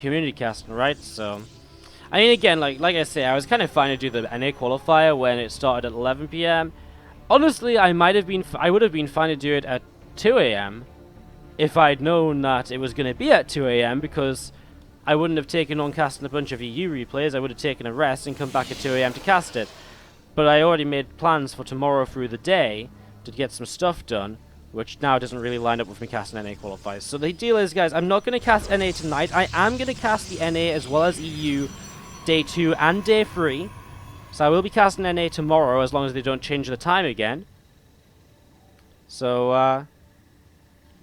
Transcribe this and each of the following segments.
community casting, right? So, I mean, again, like I say, I was kind of fine to do the NA qualifier when it started at 11 p.m. Honestly, I would have been fine to do it at 2 a.m. if I'd known that it was going to be at 2 a.m. because I wouldn't have taken on casting a bunch of EU replays. I would have taken a rest and come back at 2 a.m. to cast it. But I already made plans for tomorrow through the day to get some stuff done, which now doesn't really line up with me casting NA qualifiers. So the deal is, guys, I'm not going to cast NA tonight. I am going to cast the NA as well as EU day 2 and day 3. So I will be casting NA tomorrow as long as they don't change the time again. So,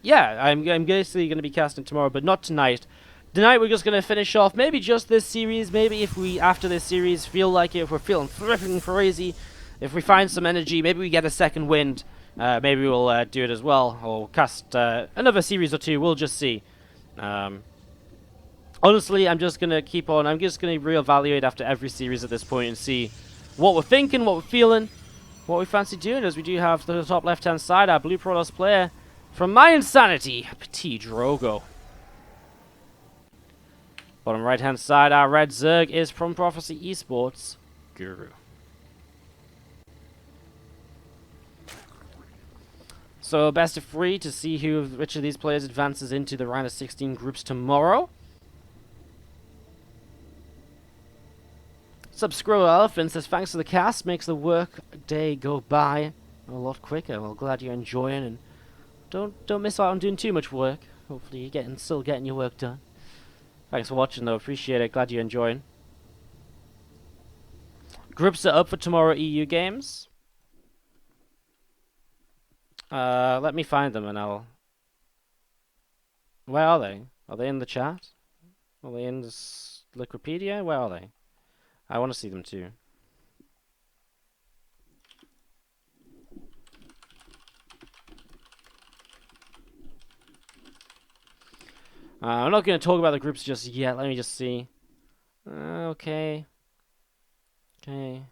yeah, I'm basically going to be casting tomorrow, but not tonight. Tonight we're just going to finish off maybe just this series. Maybe if we, after this series, feel like it, if we're feeling freaking crazy, if we find some energy, maybe we get a second wind, maybe we'll do it as well, or cast another series or two. We'll just see. Honestly, I'm just going to keep on. I'm just going to reevaluate after every series at this point and see what we're thinking, what we're feeling, what we fancy doing. As we do have the top left-hand side, our Blue Protoss player from my insanity, PtitDrogo. Bottom right-hand side, our red Zerg is from Prophecy Esports, Guru. So best of 3 to see which of these players advances into the round of 16 groups tomorrow. Subscriber Elephant says, thanks for the cast, makes the work day go by a lot quicker. Well, glad you're enjoying, and don't miss out on doing too much work. Hopefully you're still getting your work done. Thanks for watching though, appreciate it, glad you're enjoying. Groups are up for tomorrow EU games. Let me find them and I'll... Where are they? Are they in the chat? Are they in this Wikipedia? Where are they? I want to see them too. I'm not going to talk about the groups just yet. Let me just see. Okay. Okay.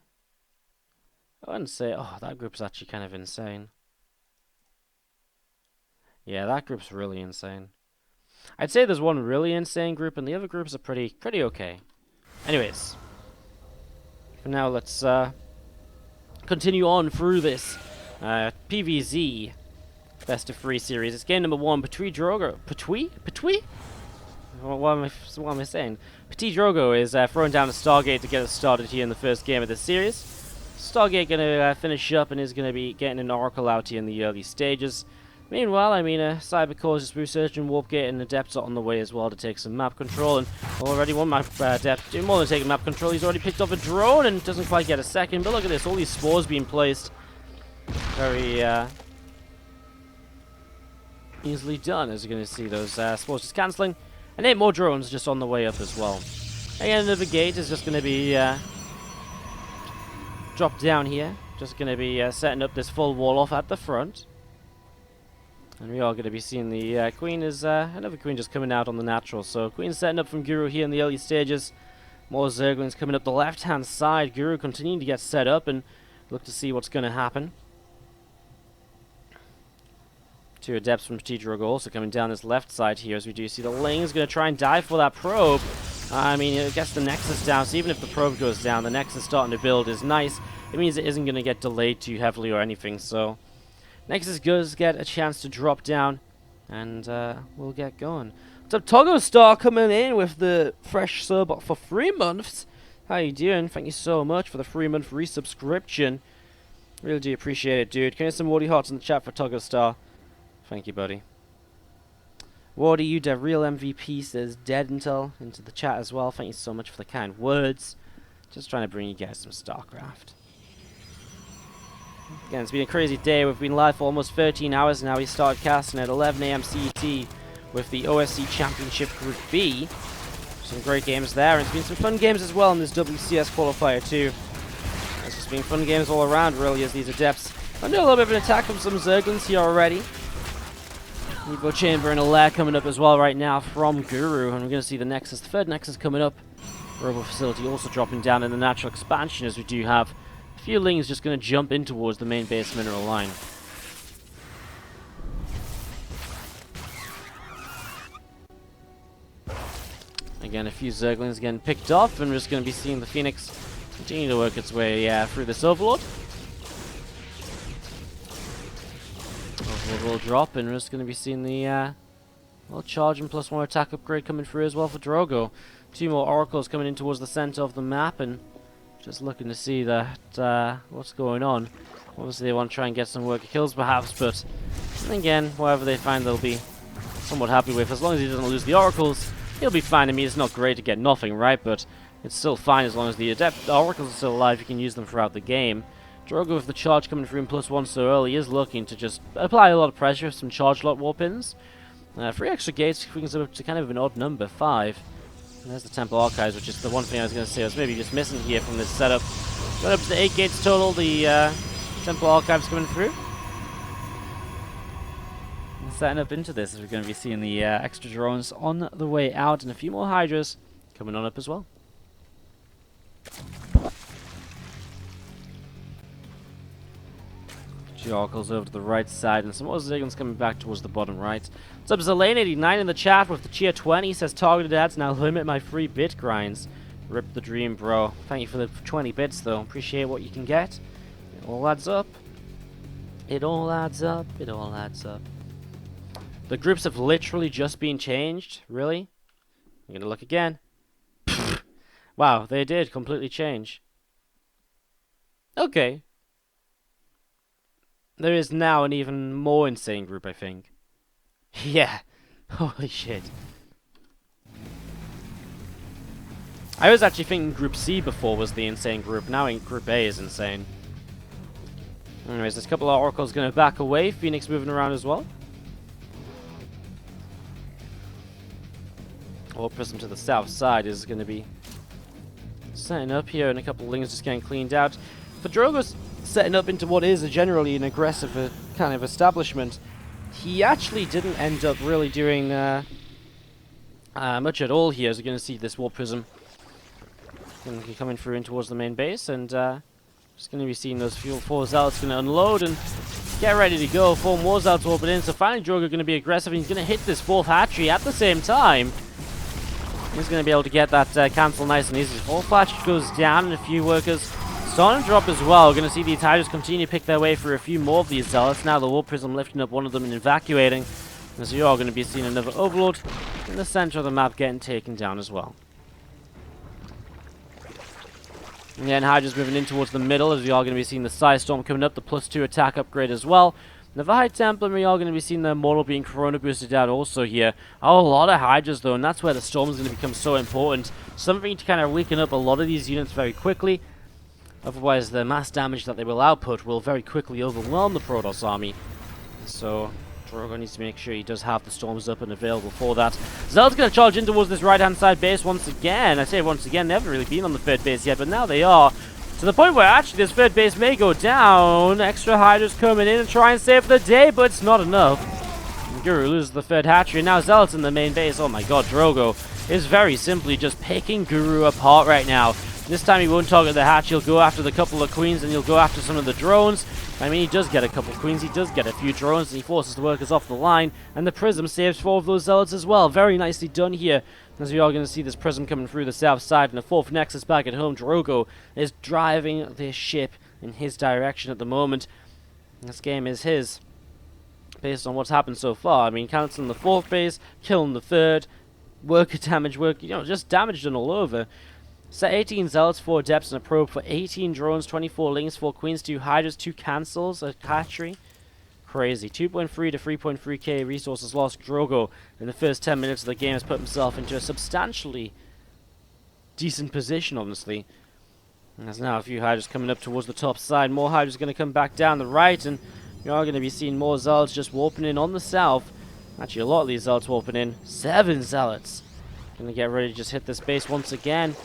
I wouldn't say... Oh, that group's actually kind of insane. Yeah, that group's really insane. I'd say there's one really insane group, and the other groups are pretty okay. Anyways. For now, let's continue on through this PvZ Best of 3 series. It's game number 1, PtitDrogo. Petui? What am I saying? PtitDrogo is throwing down a Stargate to get us started here in the first game of this series. Stargate going to finish up and is going to be getting an Oracle out here in the early stages. Meanwhile, I mean, Cybercore is just researching Warpgate, and Adepts are on the way as well to take some map control. And already one map Adept doing more than taking map control. He's already picked up a drone and doesn't quite get a second. But look at this, all these spores being placed. Very easily done, as you're going to see those spores just cancelling. And 8 more drones just on the way up as well. Again, another gate is just going to be dropped down here. Just going to be setting up this full wall off at the front. And we are going to be seeing the Queen is another Queen just coming out on the natural. So Queen setting up from Guru here in the early stages. More Zerglings coming up the left-hand side. Guru continuing to get set up and look to see what's going to happen. 2 Adepts from PtitDrogo also coming down this left side here, as we do see the Ling is going to try and dive for that probe. I mean, it gets the Nexus down, so even if the probe goes down, the Nexus starting to build is nice. It means it isn't going to get delayed too heavily or anything, so... Nexus does get a chance to drop down, and we'll get going. So Toggle Star coming in with the fresh sub for 3 months. How you doing? Thank you so much for the 3-month resubscription. Really do appreciate it, dude. Can you get some Wardy hearts in the chat for Toggle Star? Thank you, buddy. Wardy, you the real MVP, says dead into the chat as well. Thank you so much for the kind words. Just trying to bring you guys some StarCraft. Again, it's been a crazy day. We've been live for almost 13 hours now. We started casting at 11 AM CET with the OSC Championship Group B. Some great games there, and it's been some fun games as well in this WCS Qualifier too. It's just been fun games all around, really, as these Adepts. Under a little bit of an attack from some Zerglings here already. Evo Chamber and a Lair coming up as well right now from Guru, and we're going to see the Nexus, the 3rd Nexus coming up. Robo Facility also dropping down in the natural expansion, as we do have a few Lings just going to jump in towards the main base mineral line. Again, again, a few Zerglings getting picked off, and we're just going to be seeing the Phoenix continue to work its way through this Overlord. Overlord will drop, and we're just going to be seeing the well, charge and +1 attack upgrade coming through as well for Drogo. 2 more Oracles coming in towards the center of the map, and just looking to see that what's going on. Obviously, they want to try and get some worker kills, perhaps, but again, whatever they find, they'll be somewhat happy with. As long as he doesn't lose the Oracles, he'll be fine. I mean, it's not great to get nothing, right? But it's still fine as long as the Oracles are still alive. You can use them throughout the game. Drogo, with the charge coming through in +1 so early, is looking to just apply a lot of pressure with some charge lot warpins. 3 extra gates brings up to kind of an odd number, 5. And there's the Temple Archives, which is the one thing I was going to say I was maybe just missing here from this setup. Going up to 8 gates total, the Temple Archives coming through. And setting up into this, as we're going to be seeing the extra drones on the way out, and a few more Hydras coming on up as well. Oracles over to the right side, and some more Zerglings coming back towards the bottom right. What's up, Zelane89 in the chat with the cheer 20, says targeted ads now limit my free bit grinds. Rip the dream, bro. Thank you for the 20 bits, though. Appreciate what you can get. It all adds up. It all adds up. It all adds up. The groups have literally just been changed. Really? I'm gonna look again. Wow, they did completely change. Okay. There is now an even more insane group, I think. Yeah. Holy shit. I was actually thinking Group C before was the insane group. Now Group A is insane. Anyways, there's a couple of Oracles going to back away. Phoenix moving around as well. Orb Prism to the south side is going to be setting up here, and a couple of Lings just getting cleaned out. For Drogo's setting up into what is generally an aggressive kind of establishment, he actually didn't end up really doing much at all here. As we're going to see this Warp Prism going to be coming through in towards the main base, and just going to be seeing those 4 Zealots going to unload and get ready to go. 4 more Zealots warping in, so finally Drogo going to be aggressive, and he's going to hit this 4th hatchery at the same time. He's going to be able to get that cancel nice and easy. 4th hatchery goes down, and a few workers starting to drop as well. We're going to see the Tigers continue to pick their way through a few more of these Zealots. Now the Warp Prism lifting up one of them and evacuating. As you are going to be seeing another Overlord in the center of the map getting taken down as well. And then Hydra's moving in towards the middle, as we are going to be seeing the Psy Storm coming up, the +2 attack upgrade as well. Another High Templar, and we are going to be seeing the Immortal being Corona boosted out also here. A lot of Hydras though, and that's where the Storm is going to become so important. Something to kind of weaken up a lot of these units very quickly. Otherwise, the mass damage that they will output will very quickly overwhelm the Protoss army. So, Drogo needs to make sure he does have the Storms up and available for that. Zealot's going to charge in towards this right-hand side base once again. I say once again, they haven't really been on the 3rd base yet, but now they are. To the point where actually this 3rd base may go down. Extra Hydras coming in and try and save the day, but it's not enough. Guru loses the 3rd hatchery, and now Zealot's in the main base. Oh my god, Drogo is very simply just picking Guru apart right now. This time he won't target the hatch, he'll go after the couple of queens, and he'll go after some of the drones. I mean, he does get a couple of queens, he does get a few drones, and he forces the workers off the line, and the Prism saves 4 of those Zealots as well. Very nicely done here, as we are going to see this Prism coming through the south side, and the 4th Nexus back at home. Drogo is driving this ship in his direction at the moment. This game is his, based on what's happened so far. I mean, canceling the 4th base, killing the 3rd, worker damage, just damage done all over. Set 18 Zealots, 4 Adepts, and a Probe for 18 drones, 24 Lings, 4 Queens, 2 Hydras, 2 Cancels, a Hatchery. Crazy. 2.3 to 3.3k resources lost. Drogo, in the first 10 minutes of the game, has put himself into a substantially decent position, honestly. And there's now a few Hydras coming up towards the top side. More Hydras going to come back down the right, and you are going to be seeing more Zealots just warping in on the south. Actually, a lot of these Zealots warping in. 7 Zealots. Going to get ready to just hit this base once again.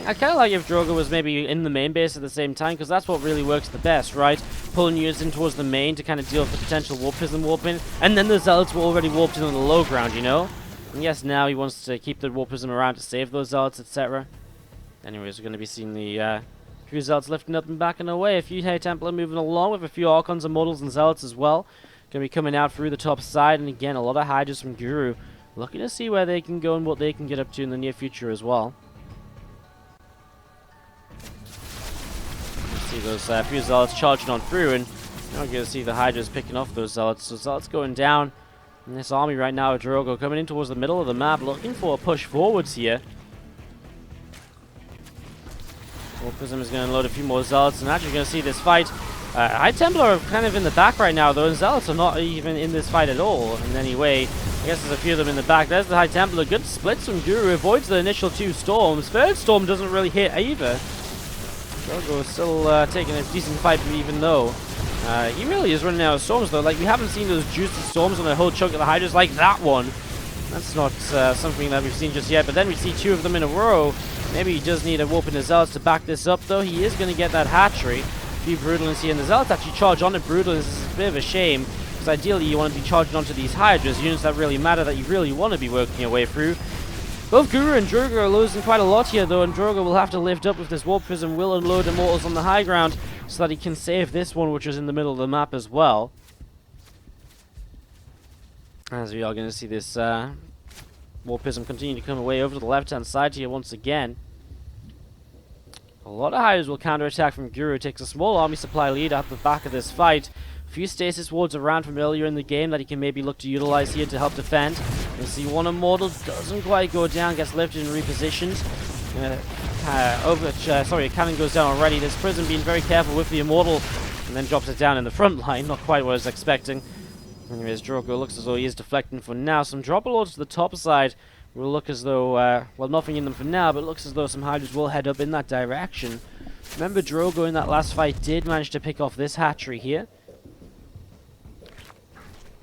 I kind of like if Drogo was maybe in the main base at the same time, because that's what really works the best, right? Pulling units in towards the main to kind of deal with the potential Warp Prism warping, and then the Zealots were already warped in on the low ground, you know? And yes, now he wants to keep the Warp Prism around to save those Zealots, etc. Anyways, we're going to be seeing the few Zealots lifting up and backing away. A few High Templar moving along with a few Archons, Immortals, and Zealots as well. Going to be coming out through the top side, and again, a lot of Hydras from Guru looking to see where they can go and what they can get up to in the near future as well. You see those few Zealots charging on through, and now we're going to see the Hydras picking off those Zealots. So Zealots going down in this army right now. Drogo coming in towards the middle of the map, looking for a push forwards here. War Prism is going to unload a few more Zealots, and actually going to see this fight. High Templar are kind of in the back right now, though, and Zealots are not even in this fight at all in any way. I guess there's a few of them in the back. There's the High Templar. Good splits from Guru. Avoids the initial 2 storms. Third storm doesn't really hit either. Drogo is still taking a decent fight, even though he really is running out of storms, though. Like, we haven't seen those juicy storms on a whole chunk of the Hydras like that one. That's not something that we've seen just yet, but then we see 2 of them in a row. Maybe he does need a Warp in the Zealots to back this up, though. He is going to get that hatchery. Few Brutalists here, and the Zealots actually charge on to Brutalists. This is a bit of a shame, because ideally you want to be charging onto these Hydras, units that really matter, that you really want to be working your way through. Both Guru and Drogo are losing quite a lot here, though, and Drogo will have to lift up with this Warp Prism, will unload Immortals on the high ground, so that he can save this one, which is in the middle of the map as well. As we are going to see this Warp Prism continue to come away over to the left-hand side here once again. A lot of Hydras will counter-attack from Guru. Takes a small army supply lead at the back of this fight. A few stasis wards around from earlier in the game that he can maybe look to utilize here to help defend. You see one Immortal doesn't quite go down, gets lifted and repositioned. A cannon goes down already. This Prism being very careful with the Immortal, and then drops it down in the front line. Not quite what I was expecting. Anyways, Drogo looks as though he is deflecting for now. Some Dropper Lords to the top side will look as though, well, nothing in them for now, but it looks as though some Hydras will head up in that direction. Remember, Drogo in that last fight did manage to pick off this hatchery here.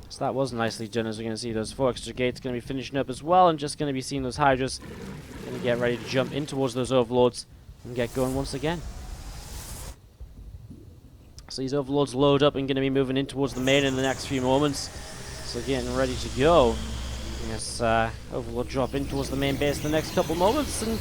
So that was nicely done, as we're going to see those 4 extra gates going to be finishing up as well, and just going to be seeing those Hydras going to get ready to jump in towards those Overlords and get going once again. So these Overlords load up and going to be moving in towards the main in the next few moments. So getting ready to go. Yes, Overlord drop in towards the main base in the next couple moments, and,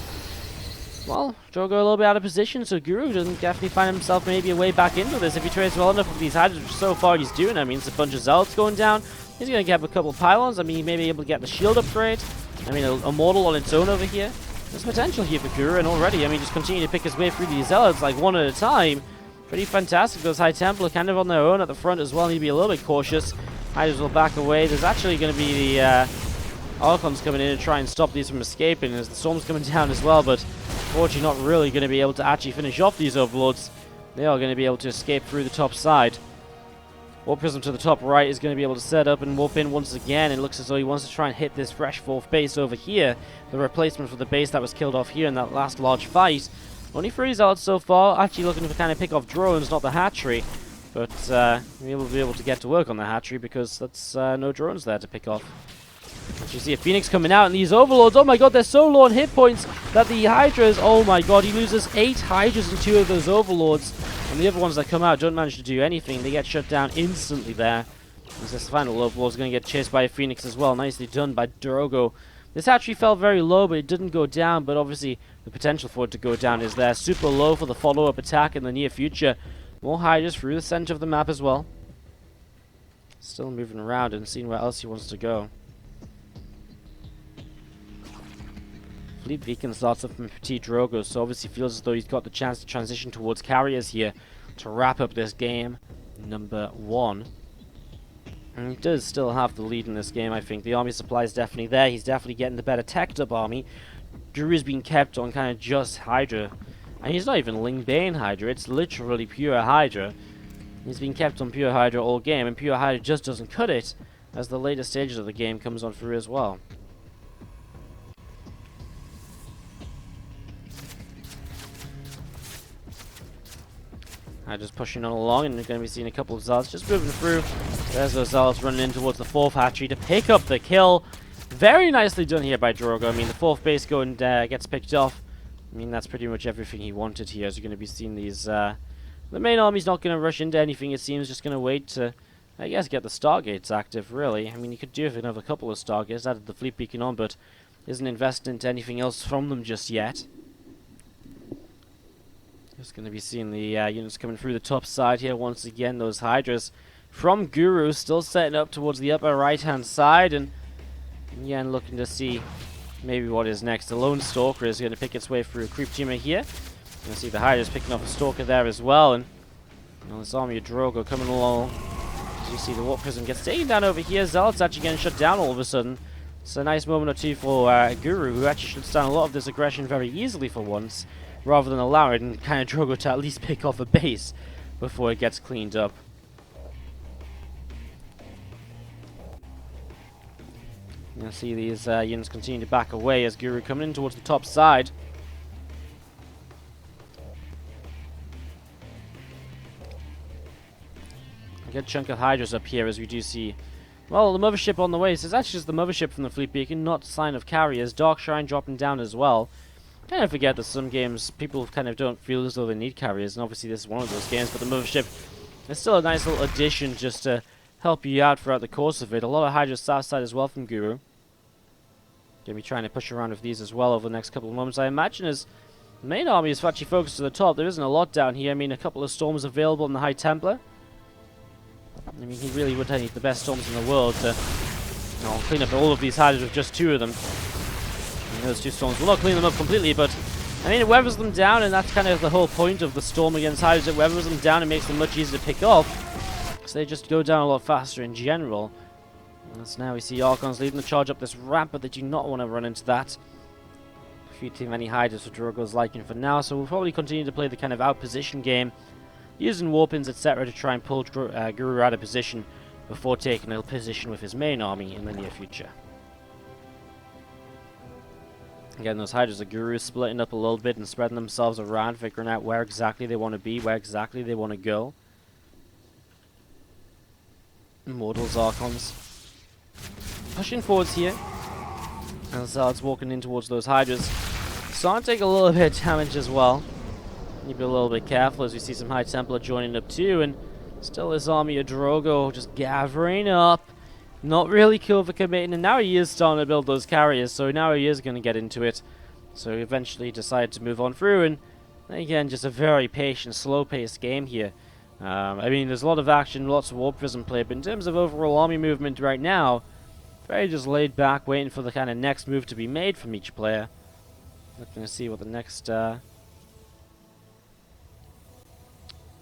well, Drogo a little bit out of position, so Guru doesn't definitely find himself maybe a way back into this if he trades well enough with these Hydras, which so far he's doing. I mean, it's a bunch of Zealots going down. He's going to get a couple of pylons. I mean, he may be able to get the shield upgrade. I mean, a Mortal on its own over here. There's potential here for Guru, and already, I mean, just continue to pick his way through these Zealots, like, one at a time. Pretty fantastic. Those High Templar kind of on their own at the front as well. Need to be a little bit cautious. Hydras will back away. There's actually going to be the Archons coming in to try and stop these from escaping, as the storm's coming down as well, but unfortunately not really going to be able to actually finish off these Overlords. They are going to be able to escape through the top side. Warp Prism to the top right is going to be able to set up and warp in once again. It looks as though he wants to try and hit this fresh 4th base over here, the replacement for the base that was killed off here in that last large fight. Only 3 Zealots so far, actually looking to kind of pick off drones, not the hatchery, but we will be able to get to work on the hatchery because that's no drones there to pick off. As you see a Phoenix coming out, and these Overlords, oh my god, they're so low on hit points that the Hydras, oh my god, he loses 8 Hydras and 2 of those Overlords, and the other ones that come out don't manage to do anything. They get shut down instantly there. As this final Overlord is going to get chased by a Phoenix as well. Nicely done by Drogo. This actually fell very low, but it didn't go down, but obviously the potential for it to go down is there. Super low for the follow-up attack in the near future. More Hydras through the center of the map as well. Still moving around and seeing where else he wants to go. Fleet Beacon starts up from PtitDrogo, so obviously feels as though he's got the chance to transition towards carriers here to wrap up this game number 1. And he does still have the lead in this game, I think. The army supply is definitely there. He's definitely getting the better teched up army. Guru's being kept on kind of just Hydra. And he's not even Ling Bane Hydra, it's literally pure Hydra. He's been kept on pure Hydra all game, and pure Hydra just doesn't cut it as the later stages of the game comes on through as well. Just pushing on along, and we're going to be seeing a couple of Zealots just moving through. There's those Zealots running in towards the 4th hatchery to pick up the kill. Very nicely done here by Drogo. I mean, the 4th base going gets picked off. I mean, that's pretty much everything he wanted here. As you're going to be seeing these... the main army's not going to rush into anything, it seems. Just going to wait to, I guess, get the Stargates active, really. I mean, you could do with another couple of Stargates, added the Fleet Beacon on, but isn't invested into anything else from them just yet. Just going to be seeing the units coming through the top side here once again. Those Hydras from Guru still setting up towards the upper right-hand side, and Again, looking to see maybe what is next. The Lone Stalker is going to pick its way through a creep teamer here. You can see the Hydra's picking off a Stalker there as well, and this army of Drogo coming along. As you see, the Warp Prism gets taken down over here. Zealot's actually getting shut down all of a sudden. It's a nice moment or two for Guru, who actually should stand a lot of this aggression very easily for once, rather than allow it and kind of Drogo to at least pick off a base before it gets cleaned up. You can see these units continue to back away as Guru coming in towards the top side. A good chunk of Hydras up here as we do see, well, the mothership on the way. So it's actually just the mothership from the fleet beacon, not a sign of carriers. Dark Shrine dropping down as well. Kind of forget that some games people kind of don't feel as though they need carriers, and obviously this is one of those games, but the mothership is still a nice little addition just to help you out throughout the course of it. A lot of Hydras south side as well from Guru. Gonna be trying to push around with these as well over the next couple of moments. I imagine as the main army is actually focused to the top, there isn't a lot down here. I mean, a couple of storms available in the High Templar. I mean, he really would need the best storms in the world to clean up all of these Hydras with just 2 of them. And those 2 storms will not clean them up completely, but I mean, it weathers them down, and that's kind of the whole point of the storm against Hydras. It weathers them down and makes them much easier to pick off, so they just go down a lot faster in general. And so now we see Archons leading the charge up this ramp, but they do not want to run into that. A few too many Hydras for Drogo's liking for now, so we'll probably continue to play the kind of out-position game, using warpins, etc. to try and pull Guru out of position before taking a position with his main army in the near future. Again, those Hydras of Guru splitting up a little bit and spreading themselves around, figuring out where exactly they want to be, where exactly they want to go. Immortals, Archons pushing forwards here. And Zealot's walking in towards those Hydras. Starting to take a little bit of damage as well. Need to be a little bit careful as we see some High Templar joining up too, and still this army of Drogo just gathering up. Not really cool for committing, and now he is starting to build those carriers, so now he is going to get into it. So he eventually decided to move on through, and again, just a very patient, slow-paced game here. I mean, there's a lot of action, lots of Warp Prism play, but in terms of overall army movement right now, very just laid back, waiting for the kind of next move to be made from each player. Looking to see what the next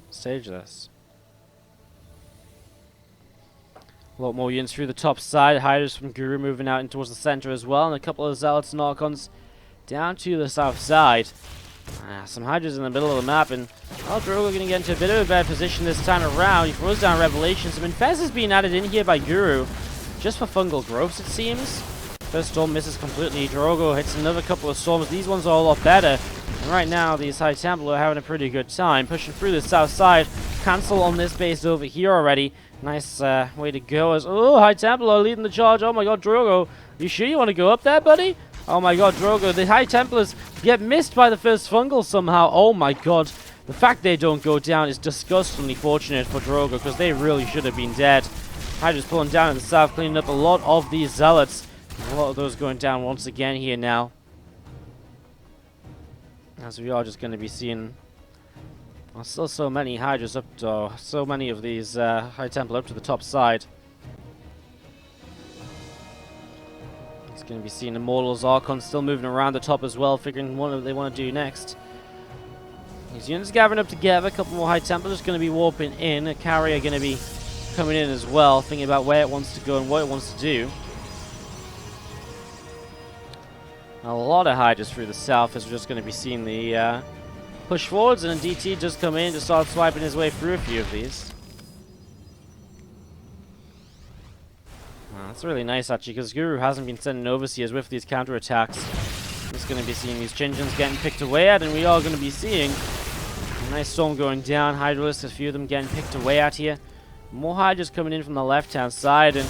stage is. A lot more units through the top side. Hydras from Guru moving out in towards the center as well, and a couple of Zealots and Archons down to the south side. Some Hydras in the middle of the map, and Drogo going to get into a bit of a bad position this time around. He throws down Revelation. Some Infest is being added in here by Guru, just for fungal growths it seems. First storm misses completely. Drogo hits another couple of storms. These ones are a lot better. And right now, these High Templar are having a pretty good time. Pushing through the south side. Cancel on this base over here already. Nice way to go as... Oh, High Templar leading the charge. Oh my god, Drogo. You sure you want to go up there, buddy? Oh my god, Drogo. The High Templars get missed by the first fungal somehow. Oh my god. The fact they don't go down is disgustingly fortunate for Drogo, because they really should have been dead. Hydra's pulling down in the south, cleaning up a lot of these Zealots. A lot of those going down once again here now. As we are just going to be seeing... Well, still so many Hydras up to... So many of these High Templar up to the top side. It's going to be seeing Immortals, Archons still moving around the top as well, figuring what they want to do next. These units gathering up together. A couple more High Templars going to be warping in. A carrier going to be coming in as well, thinking about where it wants to go and what it wants to do. A lot of Hydras through the south as we're just going to be seeing the push forwards, and then DT just come in to start swiping his way through a few of these. That's really nice actually, because Guru hasn't been sending overseers with these counterattacks. Just going to be seeing these Chinjins getting picked away at, and we are going to be seeing a nice storm going down. Hydralisk, a few of them getting picked away at here. More Hydras coming in from the left-hand side and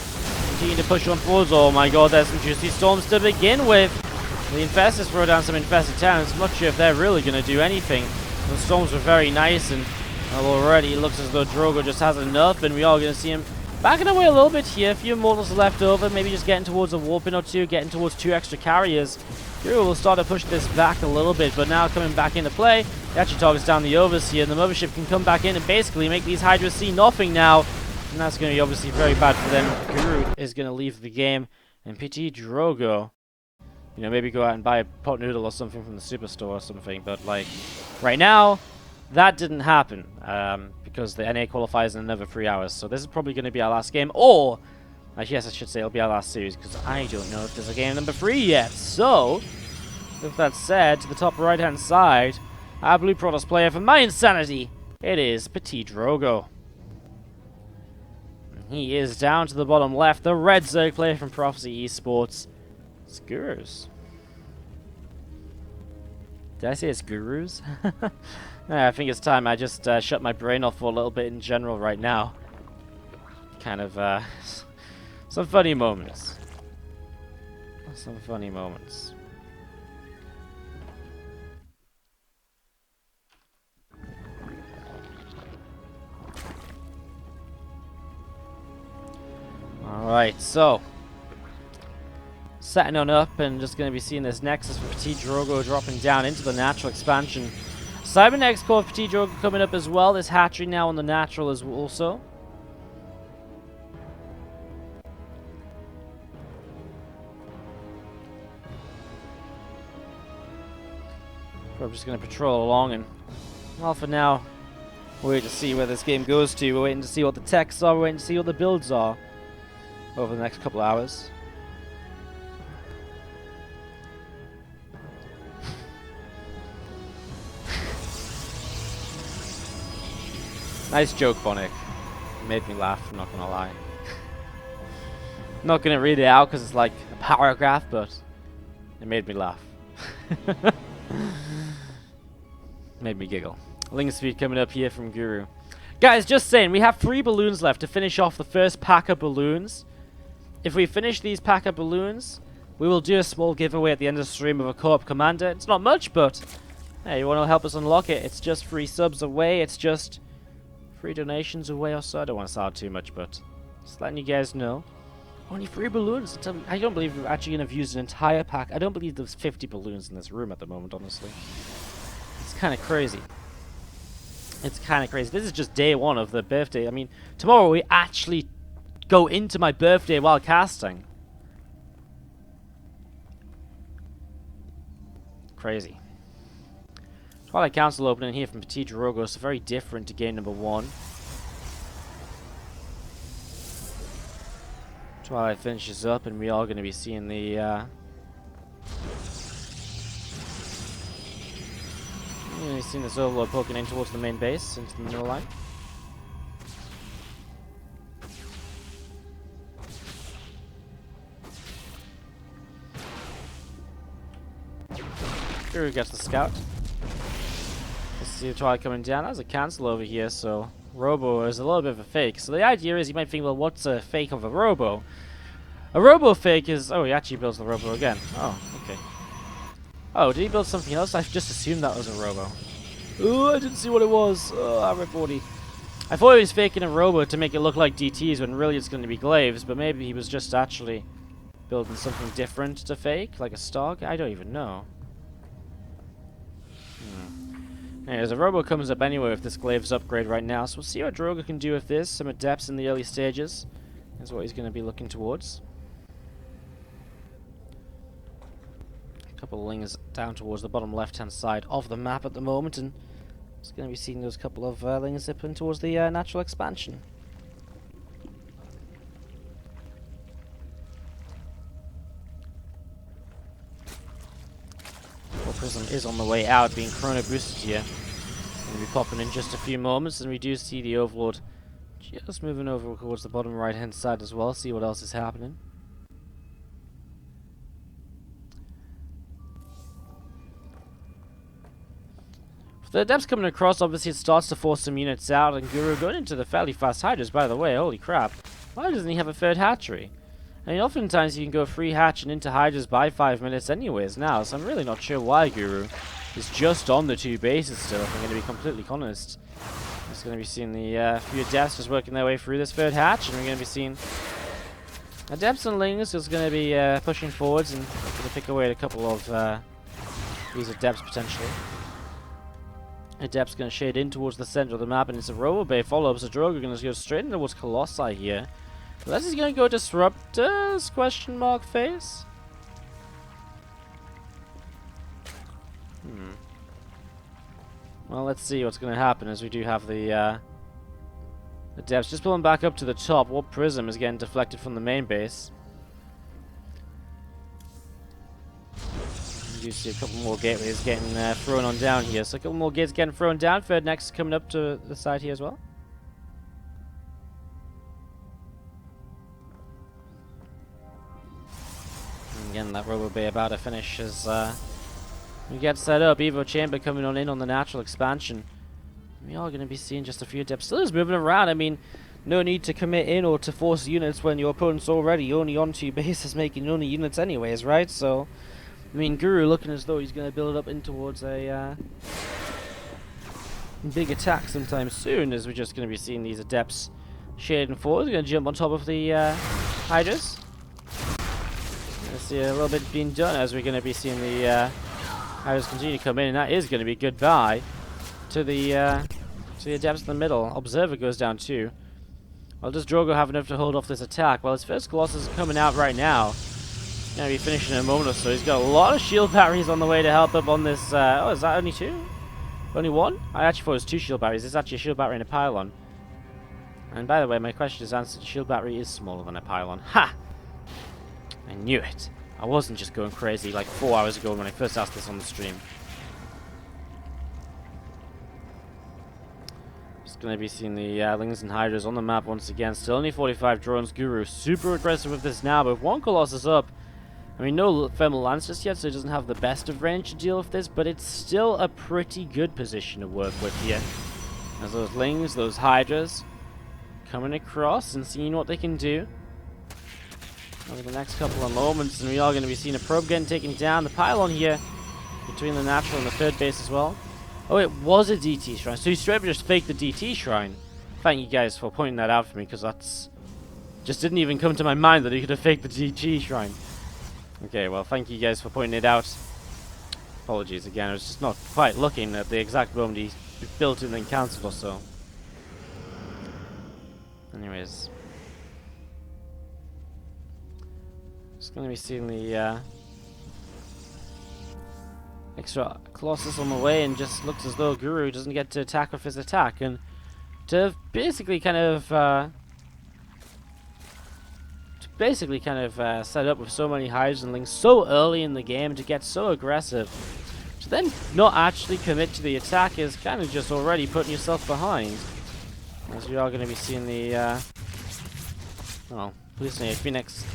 continue to push on forwards. Oh my god, there's some juicy storms to begin with. The Infestors throw down some infested towns. I'm not sure if they're really going to do anything. The storms were very nice, and already it looks as though Drogo just has enough, and we are going to see him backing away a little bit here. A few Immortals left over, maybe just getting towards a warping or two, getting towards 2 extra carriers. Here we'll start to push this back a little bit, but now coming back into play, it actually targets down the overseer, and the mothership can come back in and basically make these Hydras see nothing now, and that's going to be obviously very bad for them. Guru is going to leave the game And PtitDrogo, you know, maybe go out and buy a pot noodle or something from the superstore or something. But like, right now, that didn't happen because the NA qualifies in another 3 hours. So this is probably going to be our last game, or yes, I should say it'll be our last series because I don't know if there's a game number 3 yet. So, with that said, to the top right-hand side, our Blue Protoss player for my insanity, it is PtitDrogo. He is down to the bottom left, the red Zerg player from Prophecy Esports. It's Gurus. Did I say it's Gurus? I think it's time I just shut my brain off for a little bit in general right now. Kind of, some funny moments. Some funny moments. Alright, so setting on up and just going to be seeing this Nexus for PtitDrogo dropping down into the natural expansion. Cybernetics core for PtitDrogo coming up as well. This hatchery now on the natural as also. I'm just going to patrol along and, well, for now, we're waiting to see where this game goes to. We're waiting to see what the techs are. We're waiting to see what the builds are over the next couple of hours. Nice joke, Bonic. Made me laugh, I'm not gonna lie. Not gonna read it out because it's like a paragraph, but it made me laugh. Made me giggle. Ling speed coming up here from Guru. Guys, just saying, we have 3 balloons left to finish off the first pack of balloons. If we finish these pack of balloons, we will do a small giveaway at the end of the stream of a co-op commander. It's not much, but hey, you want to help us unlock it? It's just 3 subs away. It's just 3 donations away or so. I don't want to sound too much, but just letting you guys know. Only 3 balloons. I don't believe we're actually going to use an entire pack. I don't believe there's 50 balloons in this room at the moment, honestly. It's kind of crazy. It's kind of crazy. This is just day 1 of the birthday. I mean, tomorrow we actually go into my birthday while casting. Crazy. Twilight Council opening here from PtitDrogo, so very different to game number 1. Twilight finishes up, and we are going to be seeing the We've seen this Overlord poking in towards the main base, into the middle line. Here we gets the scout. Let's see the Twilight coming down. There's a cancel over here, so Robo is a little bit of a fake. So the idea is you might think, well, what's a fake of a Robo? A Robo fake is... Oh, he actually builds the Robo again. Oh, okay. Oh, did he build something else? I just assumed that was a Robo. Oh, I didn't see what it was. Oh, RF40. I thought he was faking a Robo to make it look like DTs when really it's going to be Glaives, but maybe he was just actually building something different to fake, like a Stog? I don't even know. Anyways, a Robo comes up anyway with this Glaives upgrade right now, so we'll see what Drogo can do with this. Some adepts in the early stages is what he's going to be looking towards. A couple of lings down towards the bottom left-hand side of the map at the moment, and it's going to be seeing those couple of lings zipping towards the natural expansion. Prism is on the way out, being chrono boosted here. Going to be popping in just a few moments, and we do see the Overlord just moving over towards the bottom right hand side as well, see what else is happening. With the Adepts coming across, obviously it starts to force some units out, and Guru going into the fairly fast hydras, by the way. Holy crap. Why doesn't he have a third hatchery? I mean, oftentimes you can go free hatch and into hydras by 5 minutes anyways now, so I'm really not sure why Guru is just on the 2 bases still, if I'm going to be completely honest. Just going to be seeing the few Adepts just working their way through this third hatch, and we're going to be seeing Adepts and Lings just going to be pushing forwards and going to pick away at a couple of these Adepts potentially. Adepts going to shade in towards the center of the map, and it's a Robo Bay follow-up, so Drogo going to go straight in towards Colossi here. Unless he's gonna go disruptors? Question mark face. Well, let's see what's gonna happen as we do have the depths just pulling back up to the top. Warp Prism is getting deflected from the main base. You do see a couple more gateways getting thrown on down here. So a couple more gates getting thrown down. Third next coming up to the side here as well. And again, that Robo Bay about to finish as we get set up. Evo Chamber coming on in on the natural expansion. We are going to be seeing just a few depths. Still is moving around. I mean, no need to commit in or to force units when your opponent's already only on 2 bases making only units anyways, right? So, I mean, Guru looking as though he's going to build up in towards a big attack sometime soon, as we're just going to be seeing these adepts shading forward. We're going to jump on top of the Hydras. Let's see a little bit being done as we're going to be seeing the Hydras continue to come in, and that is going to be goodbye to the adepts in the middle. Observer goes down too. Well, does Drogo have enough to hold off this attack? Well, his first Colossus is coming out right now. Gonna be finishing in a moment or so. He's got a lot of shield batteries on the way to help up on this. Oh, is that only 2? Only 1? I actually thought it was 2 shield batteries. It's actually a shield battery and a pylon. And by the way, my question is answered. The shield battery is smaller than a pylon. Ha! I knew it. I wasn't just going crazy like 4 hours ago when I first asked this on the stream. Just gonna be seeing the Lings and Hydras on the map once again. Still only 45 drones. Guru super aggressive with this now, but with 1 Colossus up. I mean, no thermal lance just yet, so he doesn't have the best of range to deal with this, but it's still a pretty good position to work with here. As those Lings, those Hydras, coming across and seeing what they can do over the next couple of moments, and we are going to be seeing a probe getting taken down. The pylon here between the natural and the third base as well. Oh, it was a DT shrine, so he straight up just faked the DT shrine. Thank you guys for pointing that out for me, because that's just didn't even come to my mind that he could have faked the DT shrine. Okay, well, thank you guys for pointing it out. Apologies again, I was just not quite looking at the exact moment he built it and then cancelled or so. Anyways. Just going to be seeing the extra Colossus on the way, and just looks as though Guru doesn't get to attack with his attack. And to basically kind of set up with so many Hydras and Lings so early in the game, to get so aggressive, to then not actually commit to the attack is kind of just already putting yourself behind. As we are going to be seeing the please say Phoenix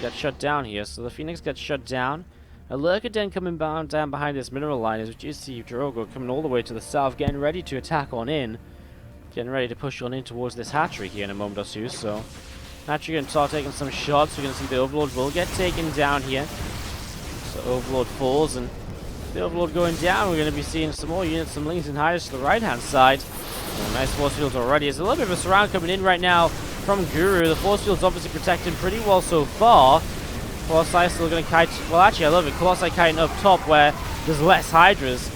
got shut down here. So the Phoenix gets shut down. A Lurker Den coming down behind this mineral line, as we do see Drogo coming all the way to the south, getting ready to attack on in. Getting ready to push on in towards this hatchery here in a moment or two. So hatchery going to start taking some shots. We're going to see the Overlord will get taken down here. So Overlord falls, and the Overlord going down. We're going to be seeing some more units, some Lings and Hydras to the right hand side. Nice force fields already. There's a little bit of a surround coming in right now from Guru. The force field's obviously protecting pretty well so far. Colossi still going to kite. Well, actually, I love it. Colossi kiting up top where there's less Hydras.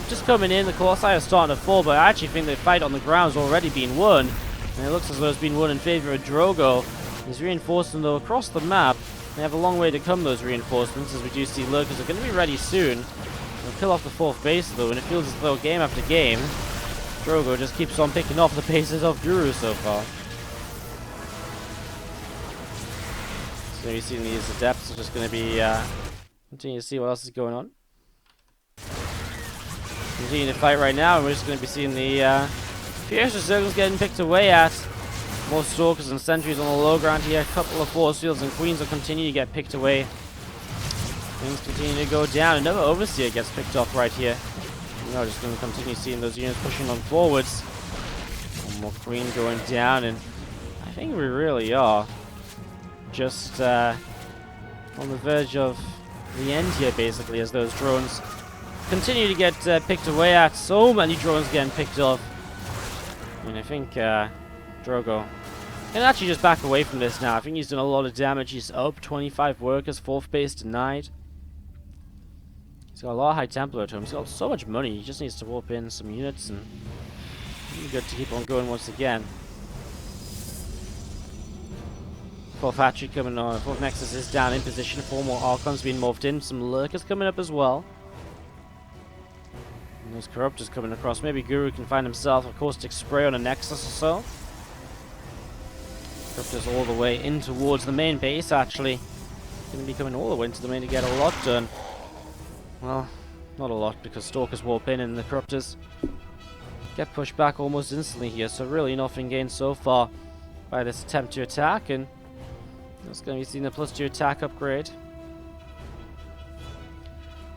Just coming in. The Colossi are starting to fall, but I actually think the fight on the ground has already been won. And it looks as though it's been won in favor of Drogo. He's reinforcing though across the map. They have a long way to come, those reinforcements, as we do see Lurkers are going to be ready soon. They'll kill off the 4th base though, and it feels as though game after game, Drogo just keeps on picking off the bases of Guru so far. So you're seeing these adepts are just going to be continue to see what else is going on. Continue to fight right now, and we're just going to be seeing the Fierce Circles getting picked away at. More Stalkers and Sentries on the low ground here. A couple of Force Fields and Queens will continue to get picked away. Things continue to go down. Another Overseer gets picked off right here. We're just going to continue seeing those units pushing on forwards. One more Queen going down, and I think we really are just on the verge of the end here, basically, as those drones continue to get picked away at. So many drones getting picked off. I mean, I think Drogo can actually just back away from this now. I think he's done a lot of damage. He's up 25 workers, 4th base denied. He's got a lot of High Templar to him. He's got so much money. He just needs to warp in some units, and it'll be good to keep on going once again. Fourth hatchery coming on. Fourth Nexus is down in position. 4 more Archons being morphed in. Some Lurkers coming up as well. And those Corruptors coming across. Maybe Guru can find himself a Caustic Spray on a Nexus or so. Corruptors all the way in towards the main base, actually. Going to be coming all the way into the main to get a lot done. Well, not a lot, because Stalkers warp in and the Corruptors get pushed back almost instantly here. So really nothing gained so far by this attempt to attack, and it's going to be seen a +2 attack upgrade.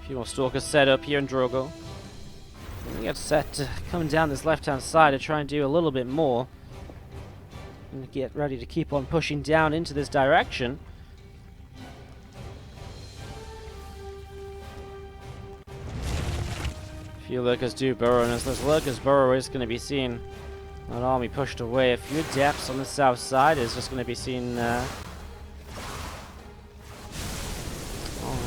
A few more Stalkers set up here in Drogo. We get set to come down this left-hand side to try and do a little bit more. And get ready to keep on pushing down into this direction. A few Lurkers do burrow, and as those Lurkers burrow, is going to be seen an army pushed away. A few depths on the south side is just going to be seen.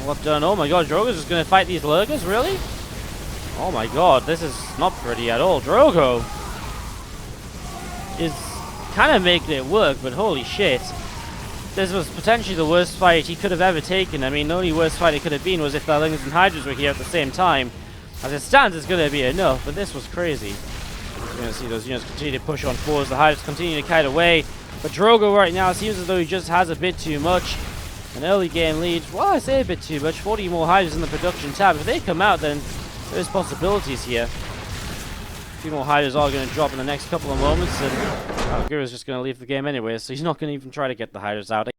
What done? Oh my god, Drogo's just going to fight these Lurkers? Really? Oh my god, this is not pretty at all. Drogo is kind of making it work, but holy shit. This was potentially the worst fight he could have ever taken. I mean, the only worst fight it could have been was if the Lings and Hydras were here at the same time. As it stands, it's going to be enough, but this was crazy. You're going to see those units continue to push on forwards. The Hydras continue to kite away. But Drogo right now seems as though he just has a bit too much. An early game lead. Well, I say a bit too much. 40 more Hydras in the production tab. If they come out, then there's possibilities here. A few more Hydras are going to drop in the next couple of moments. And Guru's just going to leave the game anyway, so he's not going to even try to get the Hydras out.